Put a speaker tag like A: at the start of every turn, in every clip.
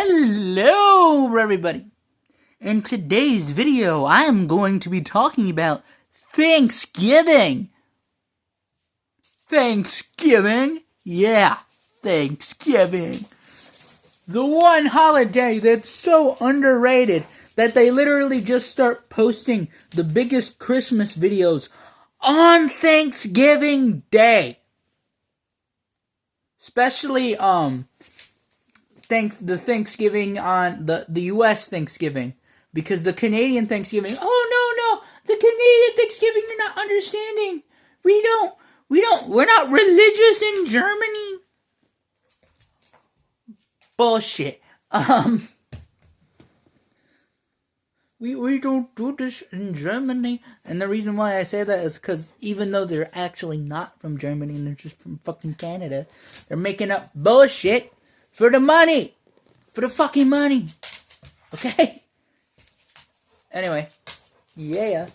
A: Hello, everybody. In today's video, I am going to be talking about Thanksgiving. Thanksgiving? Yeah, Thanksgiving. The one holiday that's so underrated that they literally just start posting the biggest Christmas videos on Thanksgiving Day. Especially, the Thanksgiving on the U.S. Thanksgiving, because the Canadian Thanksgiving, oh no, the Canadian Thanksgiving, you're not understanding. We're not religious in Germany. Bullshit. We don't do this in Germany, and the reason why I say that is because even though they're actually not from Germany and they're just from fucking Canada, they're making up bullshit for the money. For the fucking money. Okay? Anyway. Yeah.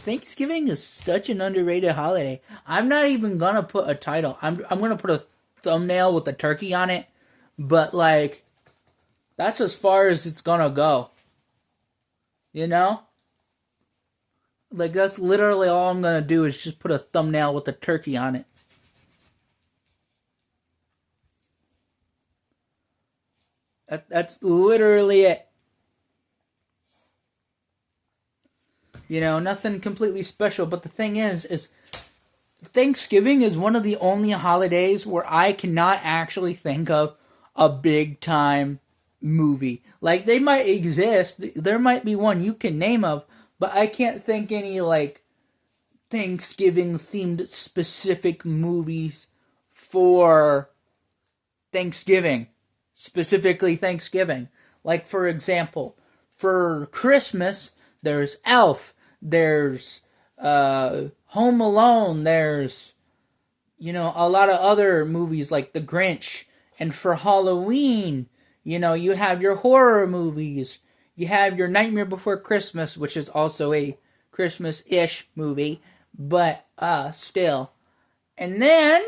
A: Thanksgiving is such an underrated holiday. I'm not even gonna put a title. I'm gonna put a thumbnail with a turkey on it. But, like, that's as far as it's gonna go. You know? Like, that's literally all I'm gonna do is just put a thumbnail with a turkey on it. That's literally it. You know, nothing completely special. But the thing is Thanksgiving is one of the only holidays where I cannot actually think of a big time movie. Like, they might exist. There might be one you can name of. But I can't think any, like, Thanksgiving themed specific movies for Thanksgiving. Specifically Thanksgiving. Like, for example, for Christmas, there's Elf, there's Home Alone, there's, you know, a lot of other movies like The Grinch. And for Halloween, you know, you have your horror movies. You have your Nightmare Before Christmas, which is also a Christmas-ish movie, but still. And then,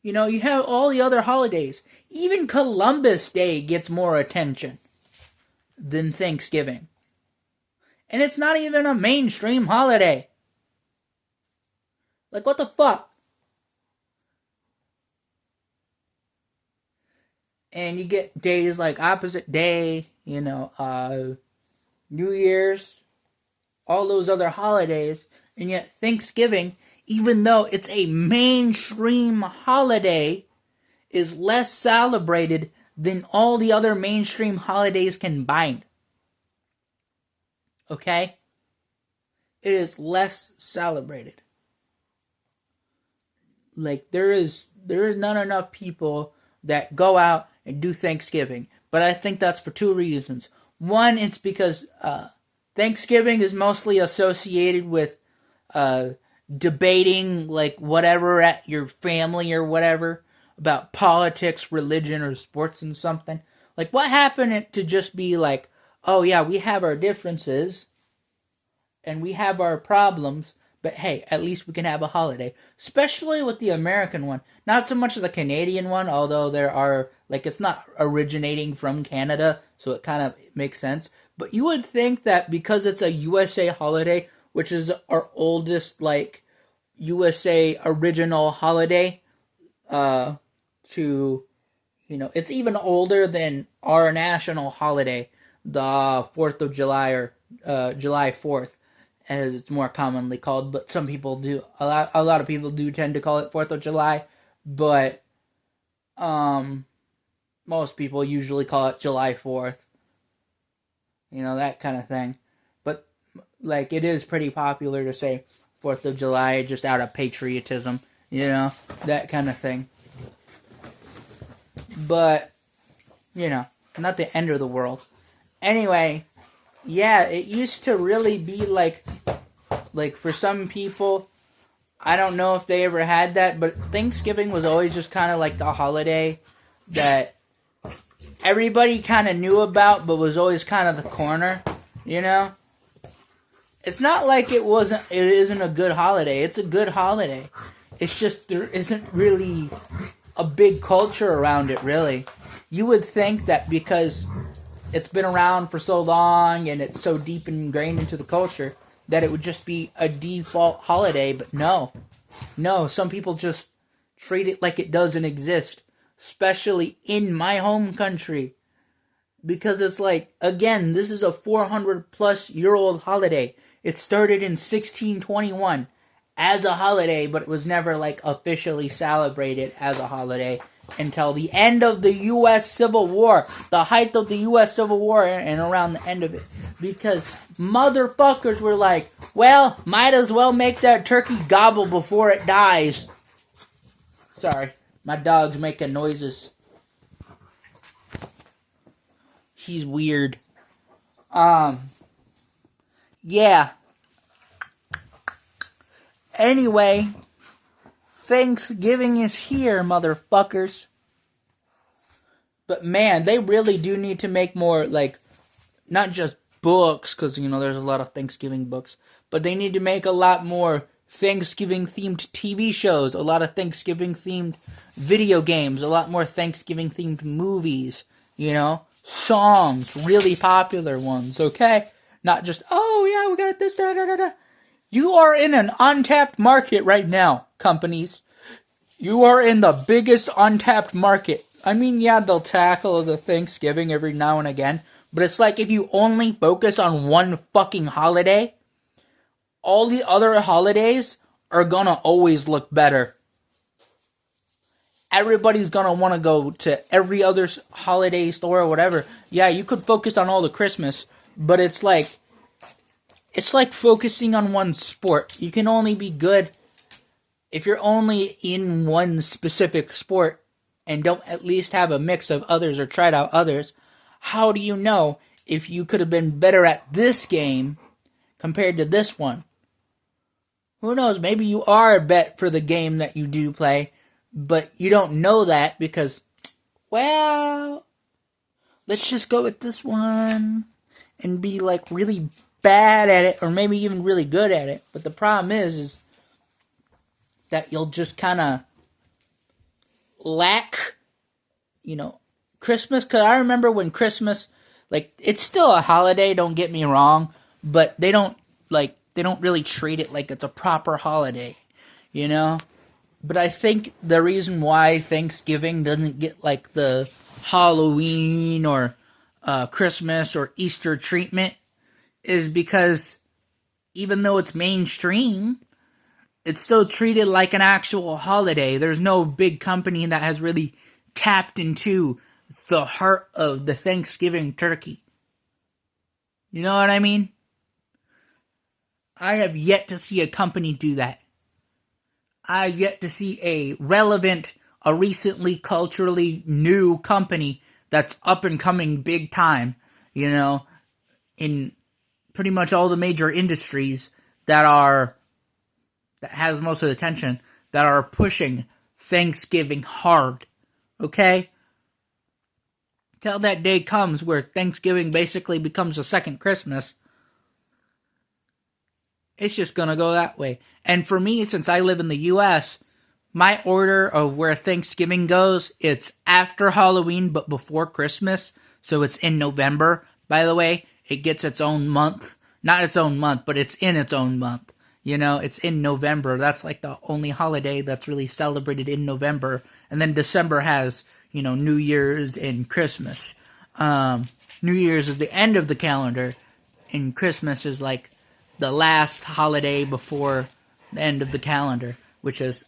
A: you know, you have all the other holidays. Even Columbus Day gets more attention than Thanksgiving. And it's not even a mainstream holiday. Like, what the fuck? And you get days like Opposite Day, you know, New Year's, all those other holidays. And yet Thanksgiving, even though it's a mainstream holiday, is less celebrated than all the other mainstream holidays combined. Okay? It is less celebrated. Like, there is not enough people that go out and do Thanksgiving. But I think that's for two reasons. One, it's because Thanksgiving is mostly associated with debating, like, whatever at your family or whatever, about politics, religion, or sports and something. Like, what happened to just be like, oh yeah, we have our differences, and we have our problems, but hey, at least we can have a holiday. Especially with the American one. Not so much the Canadian one, although there are, like, it's not originating from Canada, so it kind of makes sense. But you would think that because it's a USA holiday, which is our oldest, like, USA original holiday, to, you know, it's even older than our national holiday, the 4th of July, or July 4th, as it's more commonly called. But some people do, a lot of people do tend to call it 4th of July, but most people usually call it July 4th. You know, that kind of thing. But, like, it is pretty popular to say 4th of July just out of patriotism, you know, that kind of thing. But, you know, not the end of the world. Anyway, yeah, it used to really be like for some people, I don't know if they ever had that, but Thanksgiving was always just kind of like the holiday that everybody kind of knew about, but was always kind of the corner, you know? It's not like it isn't a good holiday. It's a good holiday. It's just there isn't really a big culture around it, really. You would think that because it's been around for so long and it's so deep ingrained into the culture that it would just be a default holiday, but no. No, some people just treat it like it doesn't exist, especially in my home country. Because it's like, again, this is a 400 plus year old holiday. It started in 1621 as a holiday, but it was never like officially celebrated as a holiday until the end of the U.S. Civil War, the height of the U.S. Civil War, and around the end of it. Because motherfuckers were like, well, might as well make that turkey gobble before it dies. Sorry, my dog's making noises. He's weird. Yeah. Anyway, Thanksgiving is here, motherfuckers. But man, they really do need to make more, like, not just books, because, you know, there's a lot of Thanksgiving books, but they need to make a lot more Thanksgiving-themed TV shows, a lot of Thanksgiving-themed video games, a lot more Thanksgiving-themed movies, you know? Songs, really popular ones, okay? Not just, oh yeah, we got this, da da da da. You are in an untapped market right now, companies. You are in the biggest untapped market. I mean, yeah, they'll tackle the Thanksgiving every now and again, but it's like if you only focus on one fucking holiday, all the other holidays are gonna always look better. Everybody's gonna want to go to every other holiday store or whatever. Yeah, you could focus on all the Christmas, but it's like focusing on one sport. You can only be good if you're only in one specific sport and don't at least have a mix of others or tried out others. How do you know if you could have been better at this game compared to this one? Who knows? Maybe you are a bet for the game that you do play, but you don't know that because, well, let's just go with this one and be like really bad at it, or maybe even really good at it. But the problem is that you'll just kind of lack, you know, Christmas. Because I remember when Christmas, like, it's still a holiday, don't get me wrong, but they don't really treat it like it's a proper holiday, you know? But I think the reason why Thanksgiving doesn't get like the Halloween or Christmas or Easter treatment is because even though it's mainstream, it's still treated like an actual holiday. There's no big company that has really tapped into the heart of the Thanksgiving turkey. You know what I mean? I have yet to see a company do that. I've yet to see a relevant, a recently culturally new company that's up and coming big time, you know, in pretty much all the major industries that has most of the attention, that are pushing Thanksgiving hard, okay? Till that day comes where Thanksgiving basically becomes a second Christmas, it's just gonna go that way. And for me, since I live in the U.S., my order of where Thanksgiving goes, it's after Halloween but before Christmas, so it's in November, by the way. It gets its own month. Not its own month, but it's in its own month. You know, it's in November. That's like the only holiday that's really celebrated in November. And then December has, you know, New Year's and Christmas. New Year's is the end of the calendar, and Christmas is like the last holiday before the end of the calendar, which is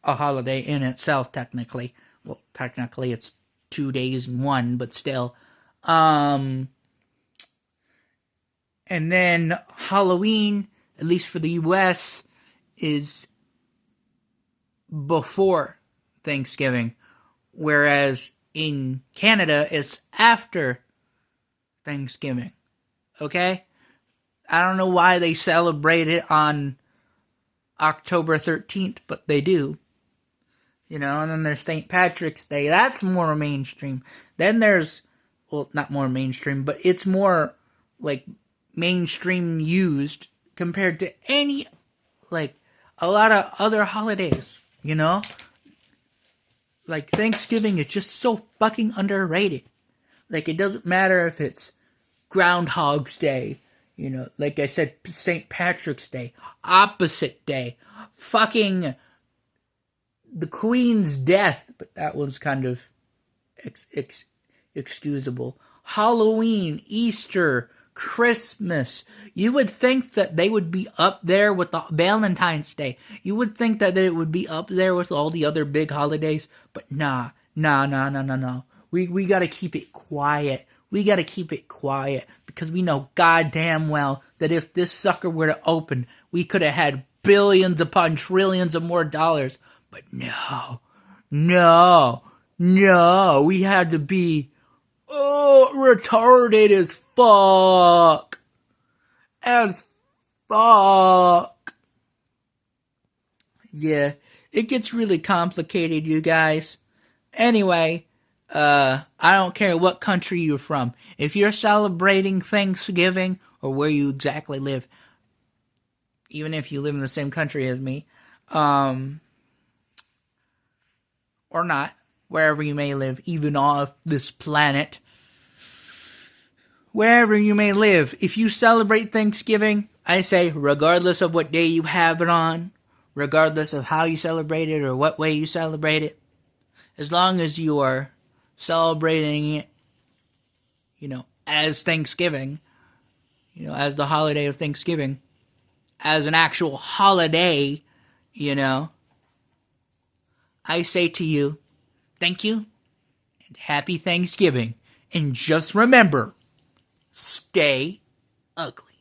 A: a holiday in itself, technically. Well, technically it's 2 days in one, but still. And then Halloween, at least for the U.S., is before Thanksgiving, whereas in Canada, it's after Thanksgiving, okay? I don't know why they celebrate it on October 13th, but they do. You know, and then there's St. Patrick's Day. That's more mainstream. Then there's, well, not more mainstream, but it's more, like, mainstream used compared to any, like, a lot of other holidays, you know? Like, Thanksgiving is just so fucking underrated. Like, it doesn't matter if it's Groundhog's Day, you know, like I said, St. Patrick's Day, Opposite Day, fucking the Queen's death, but that was kind of excusable. Halloween, Easter, Christmas. You would think that they would be up there with the Valentine's Day. You would think that it would be up there with all the other big holidays, but nah. We gotta keep it quiet. We gotta keep it quiet because we know goddamn well that if this sucker were to open, we could have had billions upon trillions of more dollars. But no, we had to be retarded as fuck. Yeah, it gets really complicated, you guys. Anyway, I don't care what country you're from. If you're celebrating Thanksgiving, or where you exactly live, even if you live in the same country as me, or not, wherever you may live, even off this planet, wherever you may live, if you celebrate Thanksgiving, I say, regardless of what day you have it on, regardless of how you celebrate it or what way you celebrate it, as long as you are celebrating it, you know, as Thanksgiving, you know, as the holiday of Thanksgiving, as an actual holiday, you know, I say to you, thank you, and happy Thanksgiving. And just remember, stay ugly.